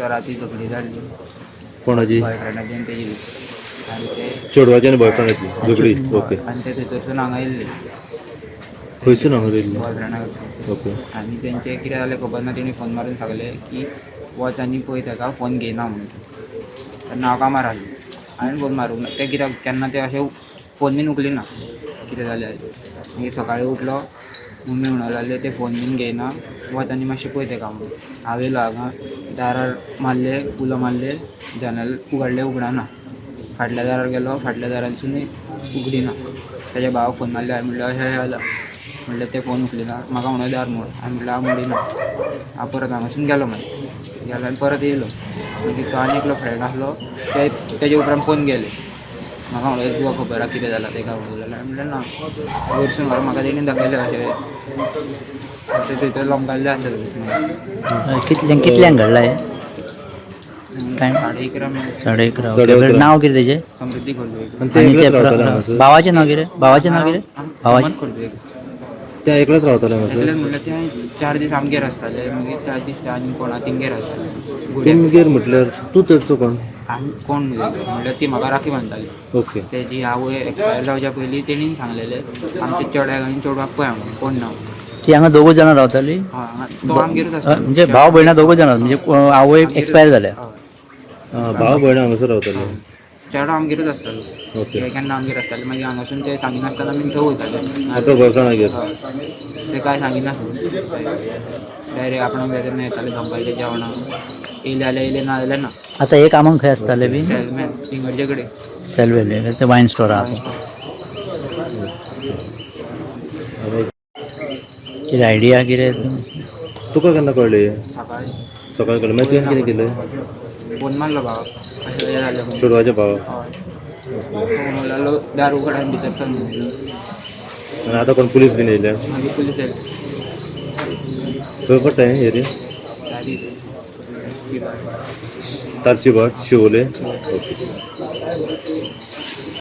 थंयसर राती झगडी जाल्ली कोणाची? बॉयफ्रेंडाची आनी तेजी आनी ते चेडवाची आनी बॉयफ्रेंडाची झगडी. ओके. आनी ते थंयसरसून हांगा येयल्ले खंयसून हांगा येयल्ले? बॉयफ्रेंडा ओके. आनी तेंचे कितें जालें खबर ना, तेणी फोन मारून सांगलें की वच आनी पळय ताका फोन घेयना म्हणून. तेन्ना हांव कामार आहलो, हांवें फोन मारूंक ना. ते कित्याक केन्ना ते अशें फोन बीन उखलिना कितें जालें मागीर सकाळीं उठलो, मम्मी म्हणूंक लागली ते फोन बीन घेयना, वच आनी मातशें पळय ताका म्हणून. हांव येयलो हांगा, दारार मारले, उलो मारले, जनेल उगडलें, उगडाना. फाटल्या दारार गेलो, फाटल्या दारांतसूनय उगडिना. तेज्या भावाक फोन मारले, हांवें म्हणलें अशें अशें जालां. म्हणलें ते फोन उखलिना, म्हाका म्हणून दार मोड. हांवें म्हणलें हांव मोडिना. हांव परत हांगासून गेलो मागीर गेलो आनी परत येयलो. मागीर तो आनी एकलो फ्रेंड आसलो, तेजे उपरांत फोन गेले. म्हाका म्हणलें तुका खबर आहा कितें जालां तेका म्हणून जाल्यार हांवें म्हणलें ना. वयरसून व्हरून म्हाका तेणीन दाखयलें अशें ते थंयसर लोंबकल्ले आसले. कितल्यांक घडला हे टायम? 11:30. नाव कितें तेजें? समृद्धी खोर्डवेकर. आनी ते आणि एकलेच ते रावताले हांगासर? भावाचें नाव कितें? भावाचें नाव कितें? भावाचें हेमंत खोर्डवेकर. ते एकलेच रावताले हांगासर? एकलेच म्हणल्यार ते 4 दीस आमगेर आसताले, मागीर 4 दीस ते आनी कोणा तेंगेर आसताले. तुमगेर म्हटल्यार तूं थंयचो कोण? आनी कोण म्हणल्यार ती म्हाका राखी बांदताली. ओके. तेजी आवय एक्सपायर जावच्या पयलीं तेणीन सांगलेलें आमच्या चेड्याक आनी चेडवाक पळय म्हणून कोण ना. ती हांगा दोगूय जाणां रावताली? तो आमगेरूच आसता. म्हणजे भाव भयणां दोगूय जाणां, म्हणजे आवय एक्सपायर जाल्या? भाव भयण हांगासर रावताले? चेडो आमगेरूच आसतालो. ओके. हे केन्ना आमगेर आसताले, मागीर हांगासून ते सांगिनासतना आमी थंय वयताले. आतां घरसान मागीर? ते कांय सांगिनासले, डायरेक्ट आपणाक जाय तेन्ना येताले दनपारच्या जेवणाक. येयले जाल्यार येयले, ना जाल्यार ना. आतां हे कामाक खंय आसताले बी? सेलमॅन तिंगडचे कडेन. सेल्वेले ते वायन स्टोर आहा. कितें आयडिया कितें? तुका केन्ना कळ्ळें? सकाळीं सकाळीं कळ्ळें. मागीर तुवें कितें केलें? फोन मारलो भावाक, अशें हें जालें म्हणून. चेडवाच्या भावाक? हय. तो म्हणलो दार उगड आनी भितर चल म्हणलो. आनी आतां कोण पुलीस बीन येयल्या? मागीर पुलीस येयले. खंय पडटा हें एरिया? दारी तारची भाट शिवोले? ओके.